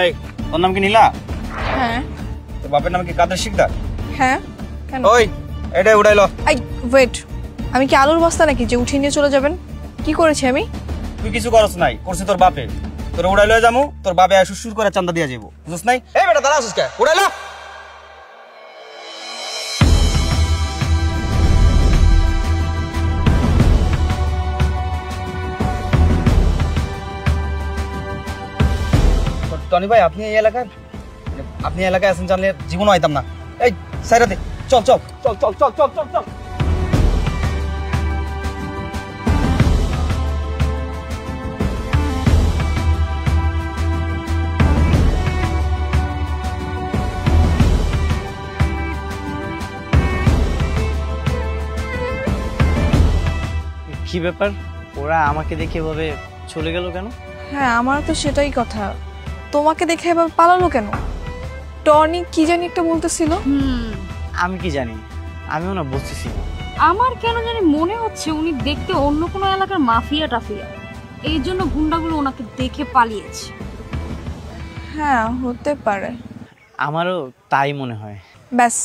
এই তোর নাম কি নীলা? হ্যাঁ। তোর বাপের নাম কি কাদের শিকদার? হ্যাঁ। কেন? ওই এটাই উড়াইলো। আই ওয়েট, আমি কি আলুর বস্তা নাকি যে উঠিয়ে নিয়ে চলে যাবেন? কি করেছি আমি? তুই কিছু করছ নাই, করছিস তোর বাপে। তোর উড়াইলো যামু, তোর বাপে আয় সুর করে চান্দা দিয়া যাবো, বুঝছ নাই? এই বেটা দাঁড়া আসিস কে? উড়াইলো। টনি ভাই, আপনি এই এলাকায় আছেন জানলে জীবনও আইতাম না। এই সাইরাতে চল চল চল চল চল চল চল চল। কি ব্যাপার, ওরা আমাকে দেখে এভাবে চলে গেল কেন? হ্যাঁ, আমার তো সেটাই কথা। তোমাকে দেখে এবার পালালো কেন? টনি কি জানি একটা বলতেছিল। আমি কি জানি, আমিও না বুঝতেছি না। আমার কেন জানি মনে হচ্ছে উনি দেখতে অন্য কোনো এলাকার মাফিয়া টাফিয়া, এই জন্য গুন্ডাগুলো ওনাকে দেখে পালিয়েছে। হ্যাঁ, হতে পারে। আমারও তাই মনে হয়। ব্যাস